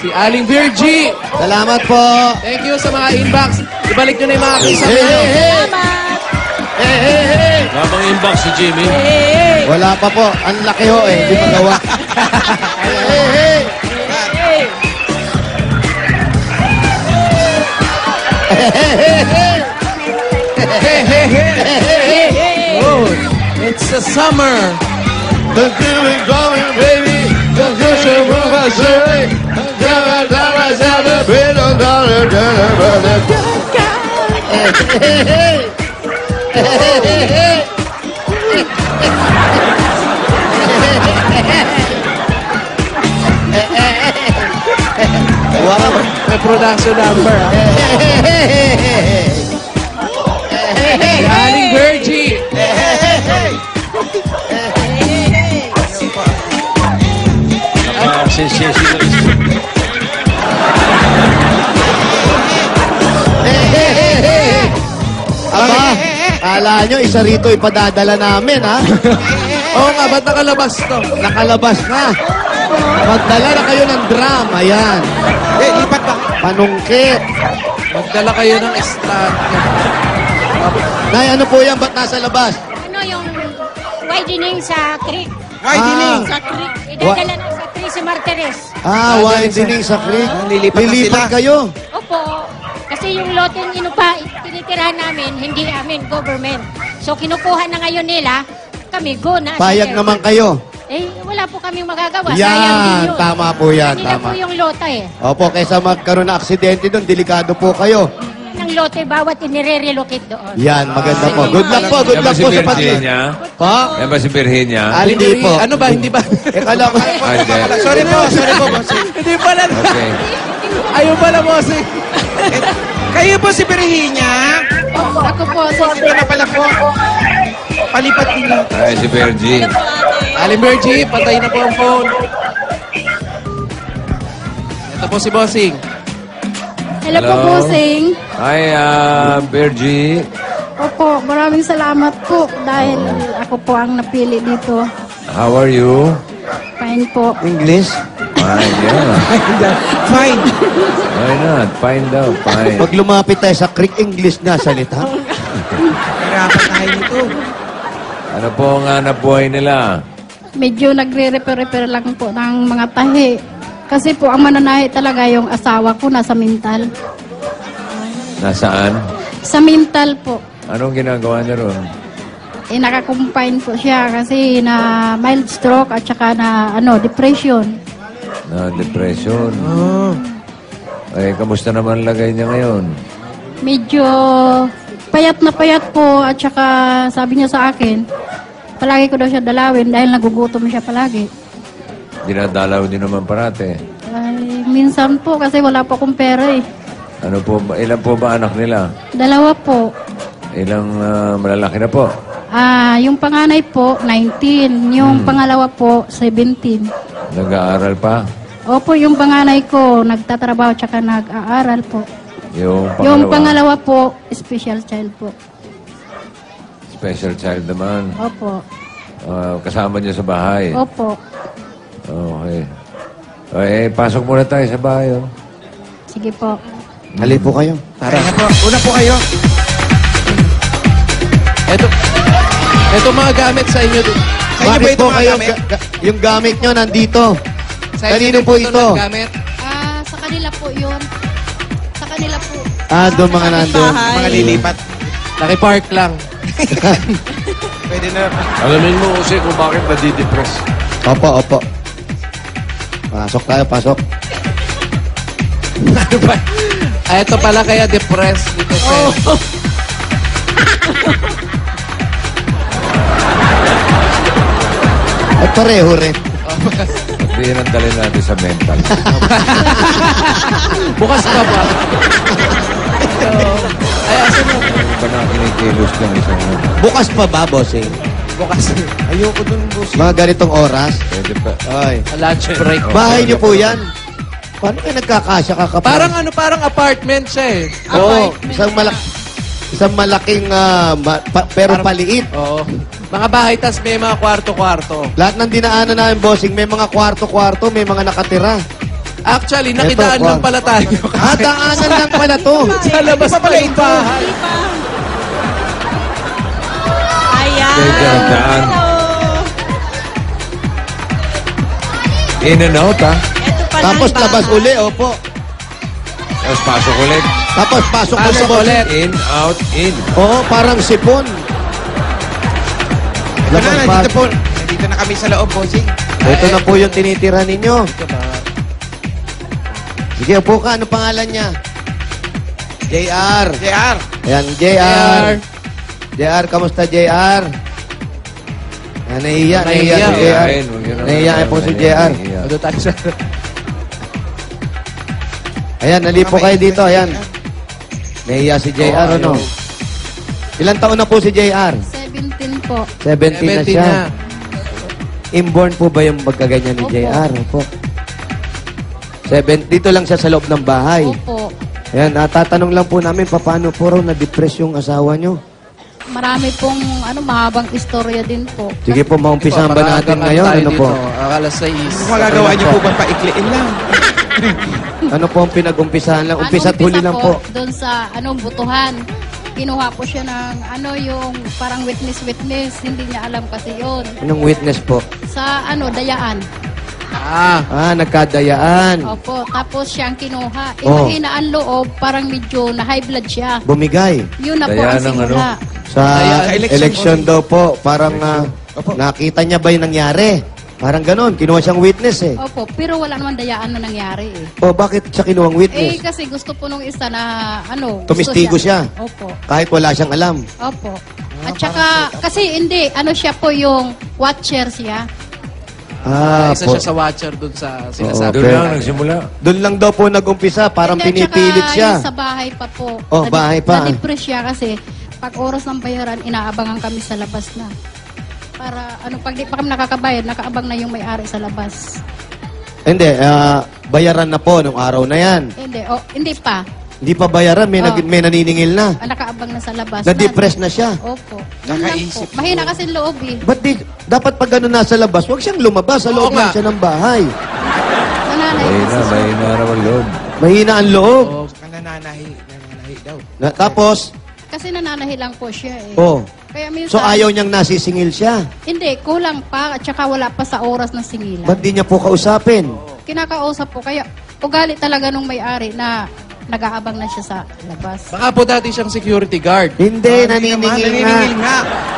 Si Aling Virgie. Salamat po. Thank you sa mga inbox. Ibalik nyo na yung mga kisame. Salamat! Lamang inbox si Jimmy. Wala pa po. Ang laki ho eh. Hindi magawa. Oh, it's the summer. The feeling going, baby. The future of us, Wow, may production number. Si Aling Virgie. Aba, kala nyo, isa rito ipadadala namin, ha? Oo nga, ba't nakalabas to? Nakalabas na. Magdala na kayo ng drum. Ayan. Lipat ba? Panungkit. Magdala kayo ng stand. Nay, ano po yan? Ba't nasa labas? Ano yung widening sa creek? Widening. Sa creek. Idadala na sa Tracy Martires. Widening sa creek. Lilipat na Lilipat sila. kayo. Opo. Kasi yung lote inupa, tinitirahan namin, hindi amin, government. So kinukuha na ngayon nila, kami go na. Payag naman kayo. Eh, wala po kaming magagawa. Sayang din Yan, yun. tama po yan. Kanila Tama. po yung lote eh. Opo, kaysa magkaroon ng aksidente doon, delikado po kayo. Ng lote, bawat inire-relocate doon. Yan, maganda po. Good luck po, good Yan ba luck si po sa pag... Virginia? Pa? Yan ba si Virginia? Aling Hindi Virgie. po. Ano ba, hindi ba? Kala ko. Ah, hindi. Sorry po, bossing. Hindi pala. Okay. Ayaw pala, bossing. Kayo po si Virginia. Ako po, Ito na pala po. Palipat din lang. Ay, si Virgie. Aling Virgie, patay na po ang phone. Ito po si bossing. Hello po, Hello. Bossing. Hi, Virgie. Opo, maraming salamat po dahil ako po ang napili dito. How are you? Fine po. English? Fine, yeah. Fine. Why not? Fine daw, fine. Pag lumapit tayo sa creek, English na salita. Hirapan tayo nito. Ano po ang hanap buhay nila? Medyo nagre-repair lang po ng mga tahi. Kasi po ang mananahi talaga yung asawa ko nasa mental. Nasaan? Sa mental po. Anong ginagawa niya ron? Nakakumpine po siya kasi na mild stroke at saka na depression. Na depression. Eh, kamusta naman lagay niya ngayon? Medyo payat na payat po at saka sabi niya sa akin, palagi ko daw siya dalawin dahil nagugutom siya palagi. Dinadalaw niyo naman parate. Ay, minsan po kasi wala po akong pera eh. Ano po ba, ilan po ba anak nila? 2 po. Ilang malalaki na po? Yung panganay po, 19. Yung pangalawa po, 17. Nag-aaral pa? Opo, yung panganay ko, nagtatrabaho tsaka nag-aaral po. Yung pangalawa? Yung pangalawa po, special child po. Special child naman. Opo. Kasama niyo sa bahay? Opo. Okay. Eh, pasok muna tayo sa bahay. Oh. Sige po. Hali po kayo. Tara na po. Una po kayo. Ito mga gamit sa inyo. Sa inyo ba Bakit ito po mga kayo, gamit? yung gamit nyo nandito? Sa Kanino po ito? Gamit. Sa kanila po yun. Sa kanila po. Doon mga nandun. Mga lilipat. Naki-park lang. Pwede na. Alamin mo kasi kung bakit nadidepress. Opo, opo. Pasok tayo, pasok. Ano ba? Ito pala kaya depressed dito sa... At pareho rin. Hindi yan ang dalhin natin sa mental. Bukas ka ba? Ay, asan mo? Ano ba na kinikilos ng isang Bukas pa ba, bossing? Bukas. Ayoko dun, boss. Mga ganitong oras? Pwede pa. Ay. Lunch break. Bahay niyo po yan? Paano kayo nagkakasya kakapal? Parang apartment siya eh. Oo, isang malaking, pero Parang- paliit. Oo. Mga bahay, tas may mga kwarto-kwarto. Lahat ng dinaanan namin, bossing, may mga kwarto-kwarto, may mga nakatira. Actually, nakidaan Ito, lang pala tayo. Daanan lang pala to. Sa labas pa yung bahay. Ayan. Kaya daan. Hello. In and out, ha? Ito pala Tapos ang labas bahay. uli, opo. Tapos pasok ulit. Tapos pasok Pasok ulit. ulit. In, out, in. Oo, parang sipon. Ito na, Labas nandito pa. po. Nandito na kami sa loob, bossing. Ito na po yung tinitira ninyo. Sige, upo ka. Ano pangalan niya? JR. JR. Ayan, JR. JR, kamusta JR? Ayan, nahiya si JR. Mahihain, huwag yun ang- Nahiya po si JR. Mahihain. Doon tayo sa... Ayan, nalipo kayo dito. Ayan. Nahiya si JR, ano? Ilang taon na po si JR? 17 po. 17 na 17 siya. na. Inborn po ba yung pagkaganyan ni Opo. JR? Opo. Dito lang siya sa loob ng bahay. Opo. Ayan, tatanong lang po namin, paano po raw na-depress yung asawa nyo? Marami pong mahabang istorya din po. Sige po, maumpisahan ba natin ngayon? Ano po? Alas 6. Kung magagawa niyo po ba paikliin lang? Ano po ang pinag-umpisahan lang? Umpisa't huli lang po. Doon sa butuhan. Kinuha po siya ng yung parang witness. Hindi niya alam kasi yun. Anong witness po? Sa dayaan. Nagkadayaan. Opo. Tapos siyang kinuha. Oh. Mahinaan loob, parang medyo na high blood siya. Bumigay. Yun na po Dayaan ang ng simula. Sa Sa election election po. daw po, parang Opo. nakita niya ba yung nangyari? Parang ganon, kinuha siyang witness eh. Opo. Pero wala naman dayaan na nangyari eh. O bakit siya kinuhang witness? Kasi gusto po nung isa na gusto Tumistigo siya. Opo. Kahit wala siyang alam. Opo. At saka, kasi hindi, siya po yung watcher siya. Isa Po. siya sa watcher doon sa sinasabi. Doon Okay. lang nagsimula. Doon lang daw po nag-umpisa, parang Hindi, at pinipilit saka siya. yung sa bahay pa po. Oh, bahay pa. Na-depress siya kasi pag oras ng bayaran, inaabangan kami sa labas na. Para, pag di pa kami nakakabayad, nakaabang na yung may-ari sa labas. Hindi, bayaran na po nung araw na yan. Hindi pa. Hindi pa bayaran, may, Oh. may naniningil na. Nakaabang na sa labas. Na-depress na siya. Opo. Yun lang Nakaisip po. Mahina kasi loob eh. Ba't dapat pag gano'n nasa labas, huwag siyang lumabas. Sa loob Oo lang nga. siya ng bahay. Nananay Mahina, kasi siya. mahina naman loob. Mahina ang loob. Saka nananahi daw. Tapos, Kasi nananahi lang po siya eh. oh, Kaya minsan, so ayaw niyang nasisingil siya. Hindi, kulang pa at saka wala pa sa oras ng singilan. Ba't di niya po kausapin? Kinakausap po, kaya ugali talaga nung may-ari na nag-aabang na siya sa labas. Baka po dati siyang security guard. Hindi, Naniningil naniningil nga. nga.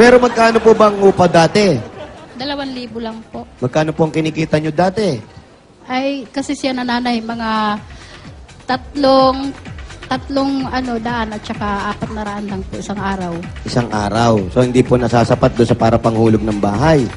Pero magkano po bang upa dati? 2,000 lang po. Magkano po ang kinikita niyo dati? Ay, kasi siya nananay, mga tatlong daan at saka 400 lang po isang araw. Isang araw. So hindi po nasasapat doon sa para panghulog ng bahay.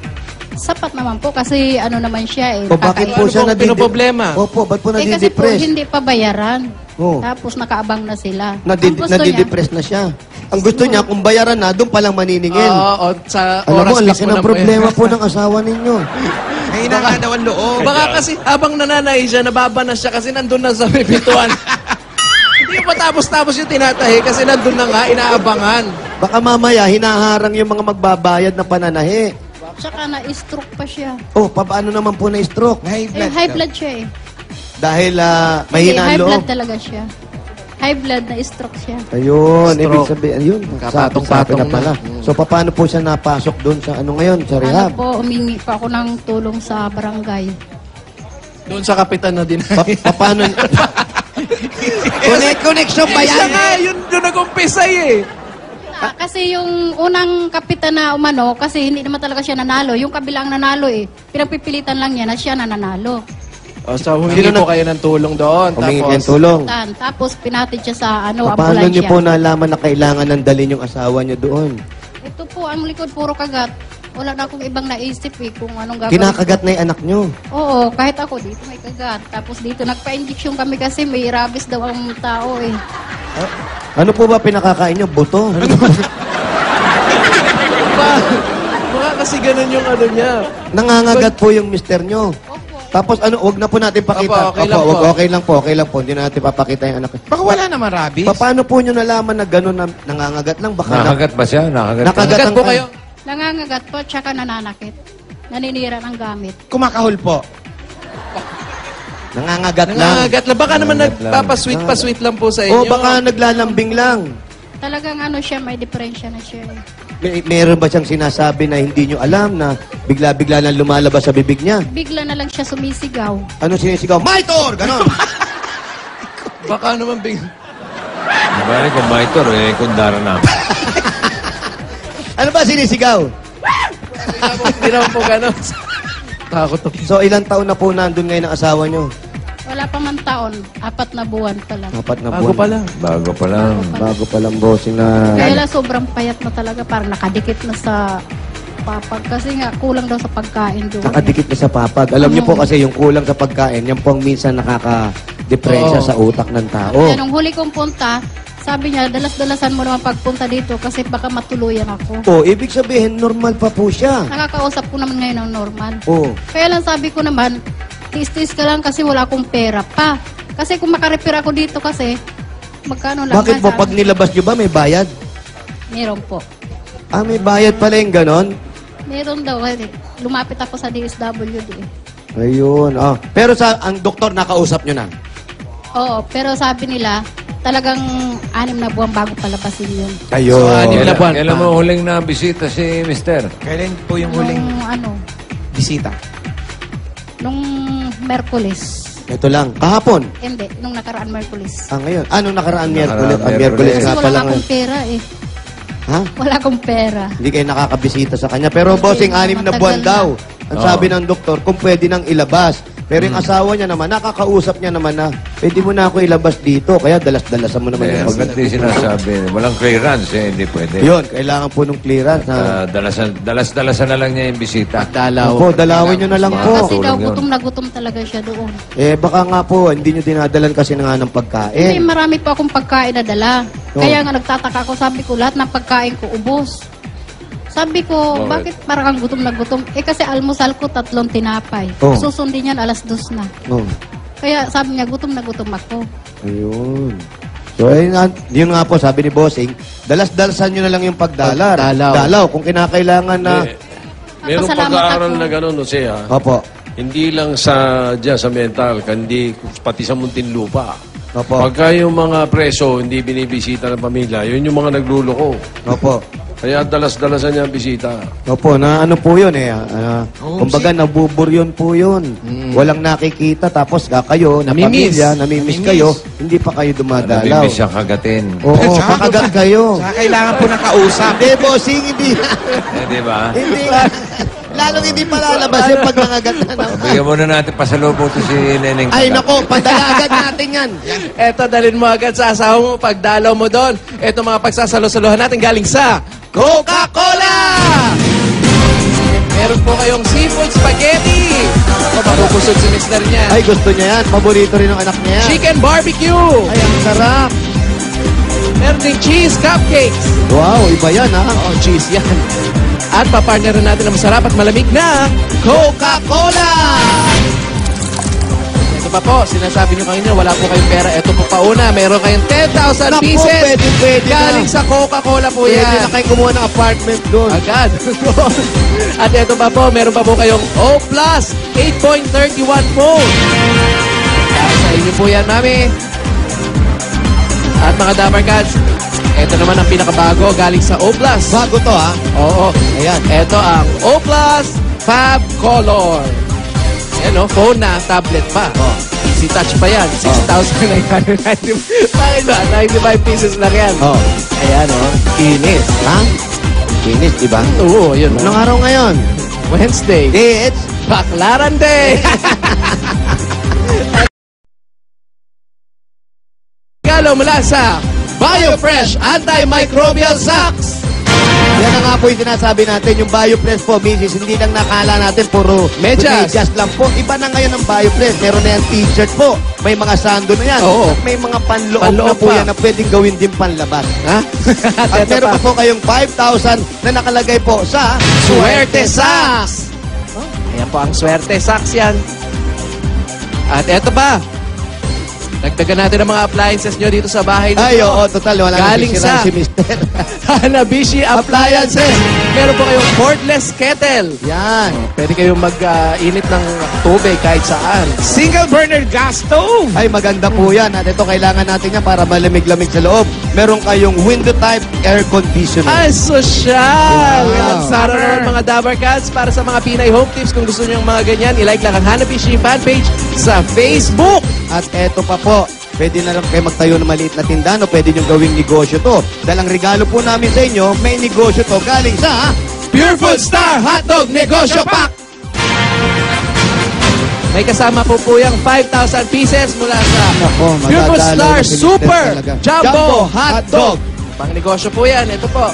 Sapat naman po kasi naman siya eh. O bakit po nakakailan. siya Ano po pinoproblema? Opo, ba't po Kasi po nadidepress? hindi pa bayaran. Oh. Tapos nakaabang na sila. Ang gusto niya, Nadidepress na siya. Ang gusto niya, kung bayaran na, doon palang maniningil. Oo, sa Alam oras mo, ang laki mismo ng na po problema yun. po ng asawa ninyo. Mahina nga daw ang loob. Baka kasi habang nananahi siya, nababanas siya kasi nandun na sa may pintuan. Hindi pa tapos-tapos yung tinatahi kasi nandun na nga, inaabangan. Baka mamaya, hinaharang yung mga magbabayad na pananahi. tsaka na-stroke pa siya. Oh, paano naman po na-stroke? High blood. High blood siya eh. Dahil mahina Hindi, ang high loob. blood talaga siya. High blood, na-stroke siya. Ayun, ibig Stroke. sabihin, ayun, Kapatong-patong sabi na pala. na. So, paano po siya napasok doon sa ngayon, sa rehab? Po, umingi pa ako ng tulong sa barangay. Doon sa kapitan na din. Paano? Connection ba Siya yan? nga, yun nag-umpisa eh. Kasi yung unang kapitan na umano, kasi hindi naman talaga siya nanalo. Yung kabilang nanalo eh. Pinagpipilitan lang niya na siya na nanalo. O, so humingi po kayo ng tulong doon. Humingi Tapos, kayong tulong. Tapos pinatid siya sa Paano ambulansya. niyo po nalaman na kailangan ng dalhin yung asawa niyo doon? Ito po, ang likod puro kagat. Wala na akong ibang naisip eh kung anong gagawin. Kinakagat na yung anak niyo. Oo, kahit ako dito may kagat. Tapos dito nagpa-injection kami kasi may rabies daw ang tao eh. Ano po ba pinakakain niyo? Buto? baka kasi ganun yung ano niya. Nangangagat po yung mister niyo. Opo. Tapos wag na po natin pakita. Opo, okay lang po. Okay lang po. Hindi na natin papakita yung anak. Baka wala naman rabies. Paano po niyo nalaman na gano'n na nangangagat lang? Baka Nakagat ba siya? Nakagat ba? Nakagat. Agad po kayo. Nangangagat po, tsaka nananakit. Naninira ng gamit. Kumakahol po. Nangangagat lang. Nangangagat lang. Baka naman Nangangagat lang. nagpapasweet-pasweet lang po sa inyo. O baka naglalambing lang. Talagang ano siya, may diferensya na siya. Meron ba siyang sinasabi na hindi nyo alam na bigla-bigla na lumalabas sa bibig niya? Bigla na lang siya sumisigaw. Ano sinisigaw? Maitor! Ganon. Baka naman Bale, kung maitor, kung dara na. Ano ba sinisigaw? Hindi naman po gano'n. Takot to. So, ilang taon na po nandun ngayon ang asawa nyo? Wala pa man taon, 4 na buwan pa lang. 4 na Bago buwan. pa lang. Bago pa lang. Bago pa lang bossing na... Kaya lang sobrang payat na talaga, parang nakadikit na sa papag. Kasi nga, kulang daw sa pagkain doon. Nakadikit na sa papag. Alam niyo po kasi yung kulang sa pagkain, yan po ang minsan nakaka-depresya Oo. sa utak ng tao. Kaya nung huli kong punta, sabi niya, dalas-dalasan mo naman pagpunta dito kasi baka matuluyan ako. Oh, ibig sabihin, normal pa po siya. Nakakausap ko naman ngayon ng normal. Oh. Kaya lang sabi ko naman, tis-tis ka lang kasi wala akong pera pa. Kasi kung makarepair ako dito kasi, magkano lang. Bakit po, sabi- pag nilabas niyo ba, may bayad? Meron po. Ah, may bayad pala yung ganon? Meron daw. Kasi lumapit ako sa DSWD. Ayun. Oh. Pero ang doktor nakausap niyo na. Oo, pero sabi nila, talagang 6 na buwan bago palabasin yun. Ayun. So, anim na buwan Kailan pa. mo huling na bisita si Mister? Kailan po yung huling Nung ano, bisita? nung Merkulis. Ito lang. Kahapon. Hindi, nung nakaraan Merkulis. Ngayon. Anong nakaraan Miyerkules? Nakaraan Miyerkules Miyerkules. nga Kasi pala wala ngayon. akong pera eh. Ha? Wala akong pera. Hindi kayo nakakabisita sa kanya. Pero bossing, 6 na matagal buwan na. daw. Ang sabi ng doktor, kung pwede nang ilabas. Pero yung asawa niya naman, nakakausap niya naman na, pwede mo na ako ilabas dito. Kaya dalas-dalasan mo naman yung Pag hindi sinasabi, walang clearance, hindi pwede. Yun, kailangan po ng clearance. Na, Dalas-dalasan na lang niya yung bisita. Dalaw. Opo, dalawin nyo na lang po. Kasi daw, tulong yun. gutom na gutom talaga siya doon. Baka nga po, hindi nyo dinadalan kasi na nga ng Hindi, pagkain. marami pa akong pagkain na dala. Oh. Kaya nga nagtataka ako, sabi ko, lahat ng pagkain ko ubos. Sabi ko, bakit parang kang gutom na gutom? Kasi almusal ko 3 tinapay. Oh. Susundin yan 2:00 na. Oh, Kaya sabi niya, gutom na gutom ako. ayun. So, yun nga po, sabi ni Bossing, dalas-dalasan nyo na lang yung pagdalar. Dalaw. Kung kinakailangan na... Merong Pasalamat pag-aaral ako. na gano'n, Jose, ha? Opo. Hindi lang dyan sa mental, kundi pati sa Muntinlupa. Opo. Pagka yung mga preso hindi binibisita ng pamilya, yun yung mga nagluloko. Opo. Kaya dalas-dalasan niya ang bisita. Opo, na ano po yun eh. Kumbaga, nabuburyon po yun. Walang nakikita, tapos kayo, na Namimiss. pamilya, namimiss kayo, hindi pa kayo dumadalaw. Nabibis siyang kagatin. Oo, kakagat kayo. Saka kailangan po ng kausap. Hindi, bossing, hindi. Di ba? Hindi. Lalong hindi pa lalabas yung pag nangagat na. Bigyan muna natin pasalubong to si Neneng. Ay, nako, padala agad natin yan. Eto, dalhin mo agad sa asawa mo pagdalaw mo doon. Eto mga pagsasalo-saluhan natin galing sa Coca-Cola! Meron po kayong seafood spaghetti. Ako, mabubusog si mister niya. Ay, gusto niya yan. Paborito rin ng anak niya yan. Chicken barbecue. Ay, ang sarap. Meron ding cheese cupcakes. Wow, iba yan, ha? Oo, cheese yan. At papartnerin natin ang masarap at malamig na Coca-Cola! Ito pa po, sinasabi nyo kanina, wala po kayong pera. Ito po pauna, meron kayong 10,000 Naku, pieces. pwede na. Galing sa Coca-Cola po Pwede yan. na kayo kumuha ng apartment doon. Agad. At ito pa po, meron pa po kayong O Plus 8.31 phone. Sa inyo po yan, mami. At mga Dapper Cats, ito naman ang pinakabago galing sa O Plus. Bago to, ha? Oo. Ayan. Ito ang O Plus Fab Color. Ayan o, phone na, tablet pa. Easy touch pa yan. 6,990. Bakit ba? 95 pieces lang yan. Oh. Ayan o, kinis. Ha? Kinis, di ba? Oo, yun o. Anong araw ngayon? Wednesday. It's... Baklaran Day! Regalo mula sa BioFresh Antimicrobial Socks! Yan na nga po yung sinasabi natin, yung BioPress po, misis, hindi lang nakala natin puro Medyas. lang po. Iba na ngayon ang BioPress. Meron na yan t-shirt po. May mga sando na yan. Oo. At may mga panloob Panloob na po pa. yan na pwedeng gawin din panlabas. Ha? At meron pa po kayong 5,000 na nakalagay po sa Swerte Socks! Ayan po ang Swerte Socks yan. At eto pa, Dagdagan natin ang mga appliances nyo dito sa bahay ninyo. Ay, oo, total. Wala nang Galing sisiraan sa si Mister. Hanabishi Appliances. Meron po kayong cordless kettle. Yan. Pwede kayong mag-init ng tubig kahit saan. Single burner gas stove. Ay, maganda po yan. At ito, kailangan natin yan para malamig-lamig sa loob. Meron kayong window type air conditioner. Ay, sosyal! Wow. Nagsara naman mga Dabar Cats para sa mga Pinay Home Tips. Kung gusto nyo yung mga ganyan, ilike lang ang Hanabishi fanpage sa Facebook. At eto pa po, pwede na lang kayo magtayo ng maliit na tindahan o pwede nyo gawing negosyo to. Dahil ang regalo po namin sa inyo, may negosyo to galing sa Pure Food Star Hotdog Negosyo Pack! May kasama po yung 5,000 pieces mula sa Nako, Pure Food madadalaw Star na si Mr. Super talaga. Jumbo Hot Hotdog. Pang negosyo po yan. Ito po.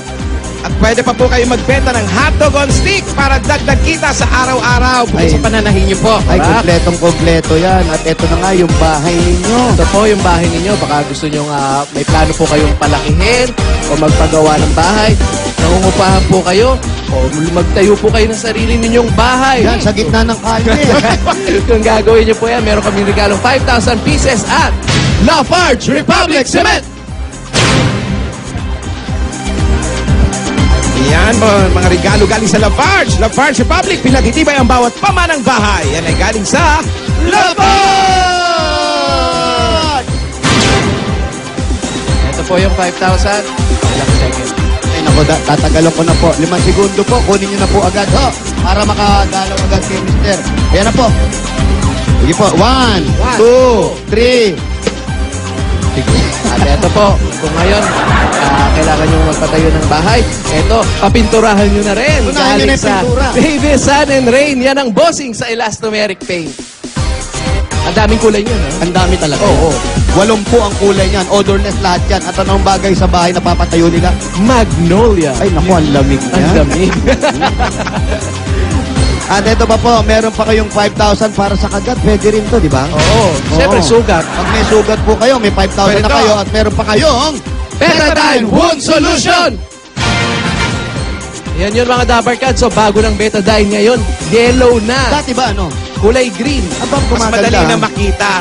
At pwede pa po kayo magbenta ng hotdog on stick para dagdag kita sa araw-araw. Bukod Ay. sa pananahin niyo po. Ay, Correct. kompletong-kompleto yan. At eto na nga yung bahay ninyo. Ito po yung bahay ninyo. Baka gusto nyo may plano po kayong palakihin o magpagawa ng bahay. Nangungupahan po kayo o magtayo po kayo ng sarili ninyong bahay. Yan, sa gitna ng kalye. Kung gagawin nyo po yan, meron kami regalong 5,000 pieces at Lafarge Republic Cement! Yan po, mga regalo galing sa Lafarge. Lafarge Republic, pinagtitibay ang bawat pamanang bahay. Yan ay galing sa Lafarge! Ito po yung 5,000. Ilang seconds. Ay, naku, tatagalan ko na po. 5 segundo po, kunin nyo na po agad, ho. Para makagalaw agad kay Mister. Ayan na po. Sige po. 1, 2, 3. At ito po, kung ngayon kailangan nyo magpatayo ng bahay, ito, papinturahan nyo na rin. Unahin nyo na Galing yung sa pintura. Baby Sun and Rain. Yan ang bossing sa elastomeric paint. Ang daming kulay nyo, no? Ang dami talaga. Oo. 8 po ang kulay niyan. Odorless lahat yan. At anong bagay sa bahay na papatayo nila? Magnolia. Ay, naku, ang lamig Ang niya. lamig. At ito pa po, meron pa kayong 5,000 para sa kagat. Pwede rin to, di ba? Oo. Siyempre, Oo. sugat. Pag may sugat po kayo, may 5,000 na Pwede kayo to. at meron pa kayong Betadine Wound Solution! Yan yun mga Dabar Cats. So, bago ng Betadine ngayon, yellow na. dati ba ano? Kulay green. Abang Mas madali gumaganda. na makita.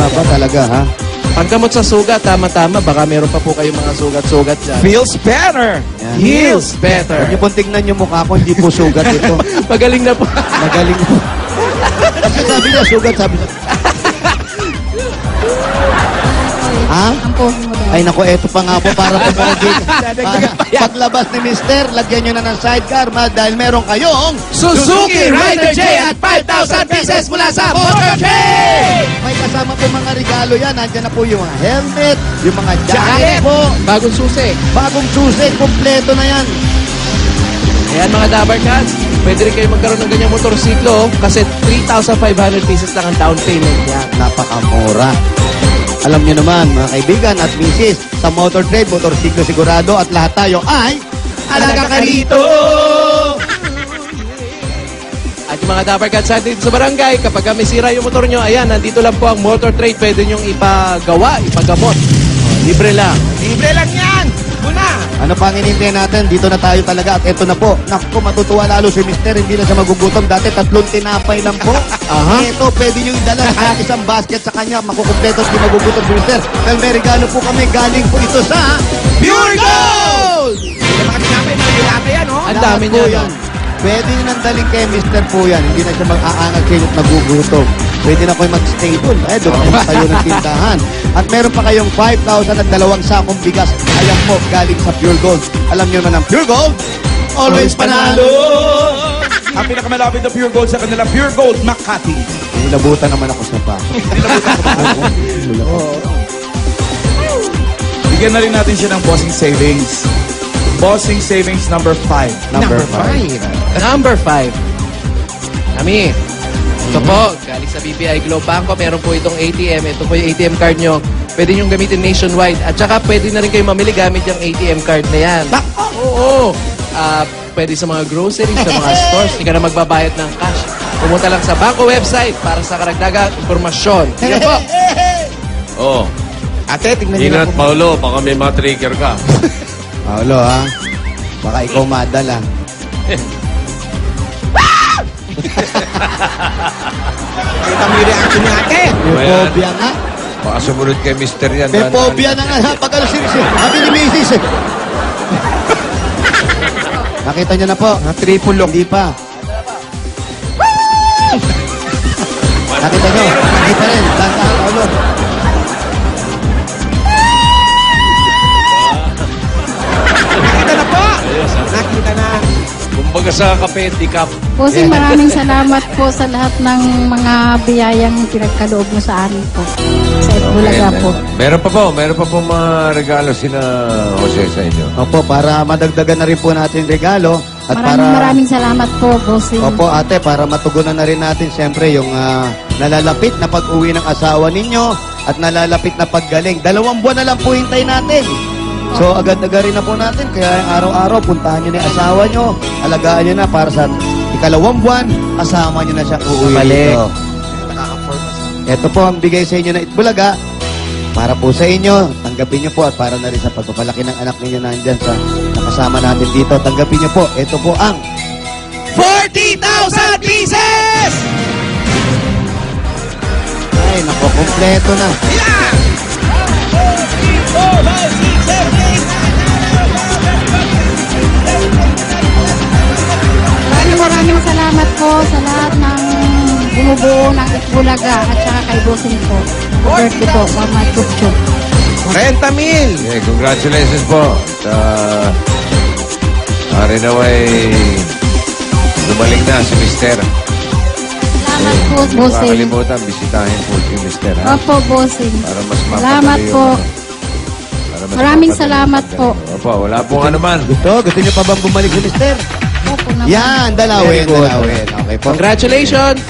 Ba talaga, ha? Pagkamot sa sugat, tama-tama. Baka meron pa po kayong mga sugat-sugat dyan. Feels better. Yan. Heals Huwag better. niyo pong tignan yung mukha ko, hindi po sugat ito. Magaling na po. Magaling po. Kasi sabi niya, sugat, sabi niya. Ha? Ang pogi mo daw. Ay naku, eto pa nga po para pumogi. Paglabas ni Mister, lagyan nyo na ng sidecar dahil meron kayong Suzuki Rider J at 5,000 pieces mula sa Motor Trade! may kasama po mga regalo yan. Nandiyan na po yung mga helmet, yung mga jacket Jacket! po, Bagong susi. bagong susi, kompleto na yan. Ayan mga Dabar Cats, pwede rin kayo magkaroon ng ganyang motorsiklo kasi 3,500 pieces lang ang down payment niya. Napakamura. Alam nyo naman, mga kaibigan at misis, sa Motor Trade, motorsiklo sigurado at lahat tayo ay Alaga ka rito! At yung mga Dabar Cats natin dito sa barangay, kapag may sira yung motor nyo, ayan, nandito lang po ang Motor Trade. Pwede nyong ipagawa, ipagamot. Libre lang. Libre lang yan. Muna. ano pang inintay natin? Dito na tayo talaga at eto na po. Naku, matutuwa lalo si Mister, hindi na siya magugutom. Dati 3 tinapay lang po. Aha. Ito, pwede nyo idala kahit isang basket sa kanya. Makukumpleto at di magugutom si Mister. Dahil may regalo po kami. Galing po ito sa Pure Gold! Yung mga tinapay, mga dilate yan, oh. Ang lahat dami po niya, yan. no? Pwede nyo nang daling kay Mister po yan. Hindi na siya mag-aangat kayo at nagugutom. Pwede na kayo mag-stay doon. Eh, doon kayo tayo ng tindahan. At meron pa kayong 5,000 at 2 sakong bigas. Ayan po, galing sa Pure Gold. Alam nyo naman ang Pure Gold, always panalo! Ang pinakamalapit na Pure Gold sa kanila, Pure Gold Makati. Nilabutan naman ako sa pa. Bigyan na rin natin siya ng bossing savings. Bossing savings number 5. Number 5. Number 5. Kami. Ito po, galing sa BPI Globe Banco. Meron po itong ATM. Ito po yung ATM card nyo. Pwede nyo gamitin nationwide. At saka pwede na rin kayo mamili gamit yung ATM card na yan. Oo. Pwede sa mga groceries, sa mga stores. Hindi ka na magbabayad ng cash. Pumunta lang sa Bangko website para sa karagdagang impormasyon. Sige po. Oh, Ate, tingnan niyo ingat, Paolo. Baka may ma-trigger ka. Paolo, ha? Baka ikaw madala. Kita mo yung reaction niya, ate. Yung Ayan. phobia nga. Baka sumunod kay Mister yan. May phobia na nga. Pag ano, sabi ni Mrs. eh. Nakita niyo na po. Triple lock. Hindi pa. Nakita nyo. Nakita rin. Tanda ang ulo. Nakita na po! Nakita na. Kumbaga sa kape, tikap. Bossing, maraming salamat po sa lahat ng mga biyayang pinagkaloob mo sa amin po. Sa Bulaga po. Meron pa po mga regalo sina Jose sa inyo. Opo, para madagdagan na rin po natin regalo. At Maraming salamat po, Bossing. Opo, ate, para matugunan na rin natin siyempre yung nalalapit na pag-uwi ng asawa ninyo at nalalapit na paggaling. 2 buwan na lang po hintay natin. So, agad-agad rin na po natin. Kaya araw-araw, puntahan nyo na yung asawa nyo. Alagaan nyo na para sa 2 buwan, kasama nyo na siya uuwi dito. Ito po ang bigay sa inyo na Itbulaga. Para po sa inyo, tanggapin nyo po at para na rin sa pagpapalaki ng anak ninyo nandyan sa nakasama natin dito. Tanggapin nyo po. Ito po ang 40,000 pieces! ay, nako, kompleto na. Maraming salamat po sa lahat ng bumubuo ng Itbulaga at saka kay Bossing po. Birthday po, Mama Chup-Chup. 30 mil! Okay, congratulations po. Sa Arinaway, dumaling na si Mister. Salamat po, Huwag Bossing. kakalimutan, bisitahin po si Mister. Ha? Opo, Bossing. Para mas mapadali Salamat yung po. ano. Para mas Maraming mapadali salamat yung po. paggaling. Opo, wala pong ano man. Gusto nyo pa bang bumalik si Mister? Opo naman. Yan, dalawin. Okay po. Congratulations!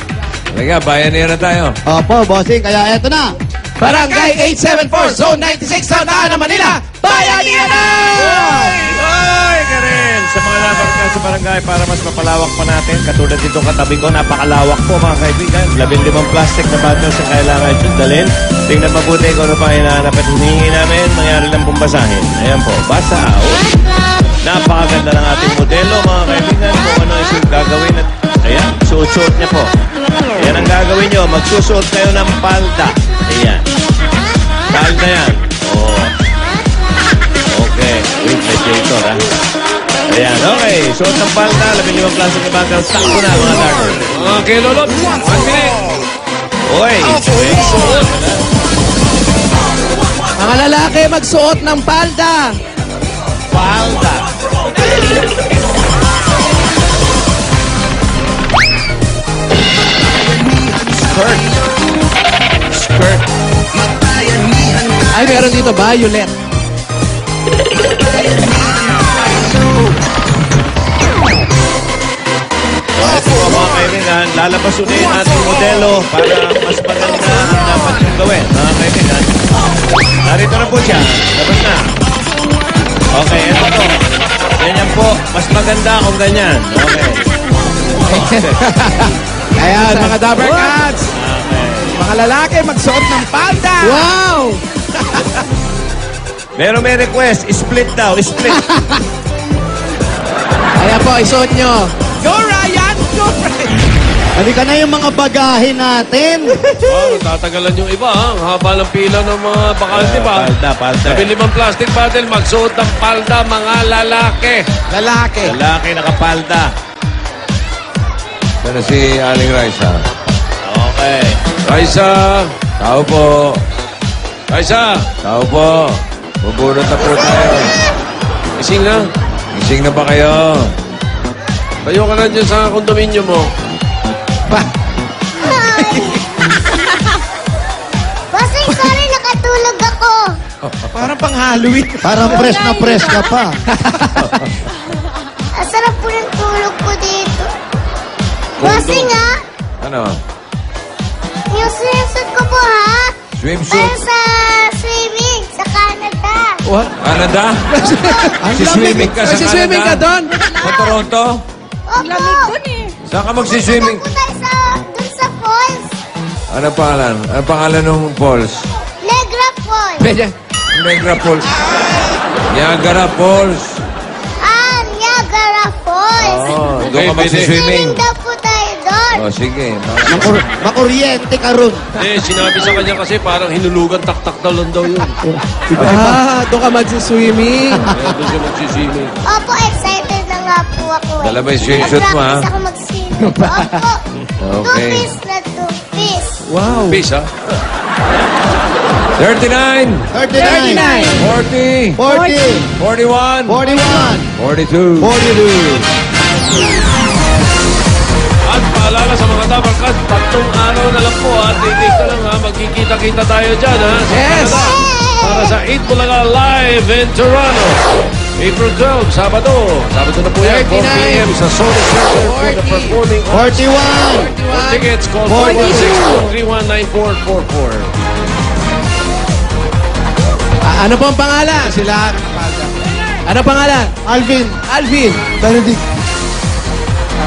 Talaga, bayan niya na tayo. Opo, bossing. Kaya eto na. Barangay 874, Zone 96, Taunaan, Manila, Bayanihan na! Oy, Karen! Sa mga labang ka sa barangay para mas mapalawak pa natin, katulad ditong katabi ko, napakalawak po mga kaibigan. 15 plastic na bottles ang kailangan ito dalhin. Tingnan mabuti kung ano pa hinahanap at hinihingi namin, mangyari lang pong basahin. Ayan po, basa out. Napakaganda ng ating modelo mga kaibigan kung ano yung gagawin. At, ayan, suot-suot niya po. Ayan ang gagawin nyo, magsusuot kayo ng palda. Ayan. Palda yan. Oh. Okay. Wait, meditator ha. Ayan, okay. Suot ng palda, 15 plastic na bagal. Sakto na mga darker. Mga kilolot, 1 minute. Oy, suot. Mga lalaki, magsuot ng palda! Palda. Skirt. Skirt. Ay, meron dito, violet. Ito po mga kaibigan, lalabas ulit ang ating modelo para mas maganda ang dapat yung gawin. Mga kaibigan, narito na po siya. Labas na. Okay, ito po. Ganyan po. Mas maganda kung ganyan. Okay. Ayan, mga Dabber Cats! Okay. Mga lalaki, magsuot ng palda! Wow! Meron may request. Split daw. Split. Ayan po, isuot nyo. Go, Ryan! Go, Ryan! Halika na yung mga bagahe natin. Oh, tatagalan yung iba, ha? Ang haba ng pila ng mga bakante ba? Palda. 15 plastic bottle, magsuot ng palda, mga lalaki. Lalaki. Lalaki nakapalda. Sana si Aling Raisa. Okay. Raisa, Tao po. Raisa, Tao po. Bubunot na po tayo. ising na. Gising na ba kayo? Tayo ka na dyan sa kondominyo mo. Bossing, sorry, nakatulog ako. Parang pang Halloween. Parang press na press ka pa. Ang sarap po ng tulog ko dito. Bossing, ha? Ano? Yung swimsuit ko po, ha? Swimsuit? Para sa swimming sa Canada. What? Canada? Si swimming ka sa Kasi Canada? swimming ka doon. Sa Toronto? Opo. Saan ka magsiswimming? Punta po tayo dun sa falls. Ano pangalan? Ano pangalan ng falls? Negra Falls. Pwede. Niagara Falls. Niagara Falls. Niagara Falls. Oh, doon Okay, ka magsiswimming. Swimming daw po tayo doon. Sport. O, sige. Makuryente ka ron. Sinabi sa kanya kasi parang hinulugan tak-tak daw lang daw yun. Doon ka magsiswimming. Kaya doon siya magsiswimming. Opo, excited na nga po ako. Dala ba yung swimsuit mo, ha? Nag-practice ako mag-swimming. Opo. Okay. 2 piece na 2 piece. Wow. Peace, ha? 39, 39, 40, 40, 41, 41, 42. 42. At paalala sa mga Dabarkad, 3 araw na lang po at titig ka lang ha. Magkikita-kita tayo dyan ha. Sa Yes! Canada. Para sa 8 Bulaga Live in Toronto. April 12, Sabado. Sabado na po yan, 4 p.m. sa Sony Center for the Performing Arts. 41. For tickets, call 416-231-9444. Ano po ang pangalan? Sila, Ano pangalan? Alvin, Alvin. Benedict.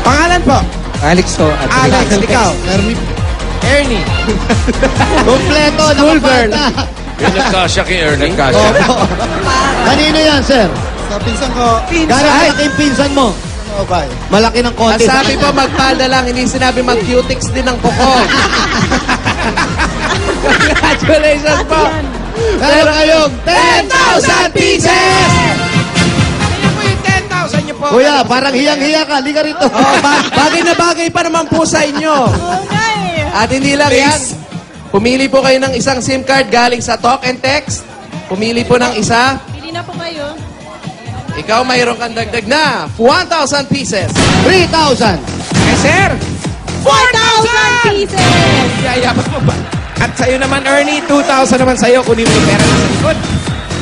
Pangalan po? Alex to. Alex, ikaw? Ernie. Kompleto, School girl. nakapata. Yung nagkasya kay Ernie. Nagkasya. Kanino yan, sir? Sa pinsan ko. Gano'ng malaki yung pinsan mo? Malaki ng Ang konti. sabi po, magpalda lang. Hindi sinabi mag-cutics din ng kuko. Congratulations po. Meron kayong 10,000 pieces! Kaya po yung 10,000 nyo po. Kuya, parang hiyang-hiya ka. Hindi ka rito. Oh, bagay na bagay pa naman po sa inyo. At hindi lang yan. Pumili po kayo ng isang SIM card galing sa Talk and Text. Pumili po ng isa. Pili na po kayo. Ikaw mayroon kang dagdag na 1,000 pieces. 3,000. Eh, sir! 4,000 pieces! Yayapat mo ba? At sa'yo naman, Ernie, 2,000 naman sa'yo. Kunin mo yung pera na sa likod.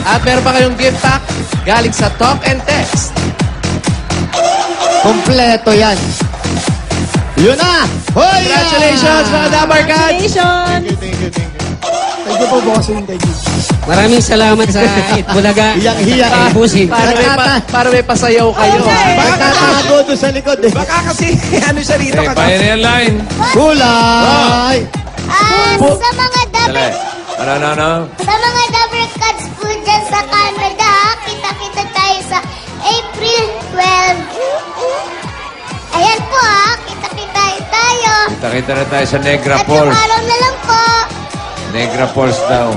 At meron pa kayong gift pack galing sa Talk and Text. Kompleto yan. Yun na! Hoy! Congratulations, mga Dabarkad! Congratulations! Thank you po, bossing. Thank you. Maraming salamat sa Itbulaga. Hiyang-hiya eh. Pusing. Para may pasayaw kayo. Nagtatago doon sa likod eh. Baka kasi, ano siya rito? Okay, pioneer line. Kulay! Sa mga Dali. Ano? Sa mga Dabarkads po dyan sa Canada, kita-kita tayo sa April 12. Ayan po kita-kita tayo. Kita-kita na tayo sa Negra At yung Falls. araw na lang po. Negra Falls daw.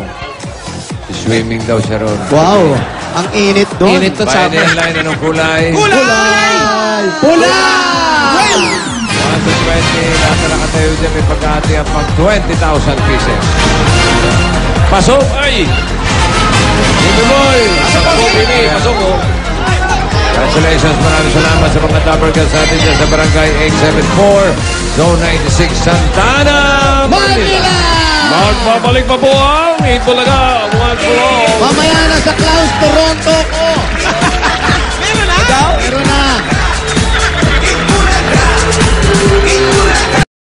Swimming daw siya ron. Wow! Ang init doon. Init to sa Pioneer line, anong kulay? Kulay! Pula! 1 to 20, lahat na nakatayo dyan, may pagkahati ang pag 20,000 pieces. Pasok! Ay! Hindi boy! Pasok po, Pini! Pasok po! Congratulations! Maraming salamat sa mga Dabarkad sa atin dyan sa Barangay 874, Zone 96, Santana, Manila! Magbabalik pa po ang 8 Bulaga. One for all. Mamaya na sa Clowns, Toronto ko. Meron na? Meron na.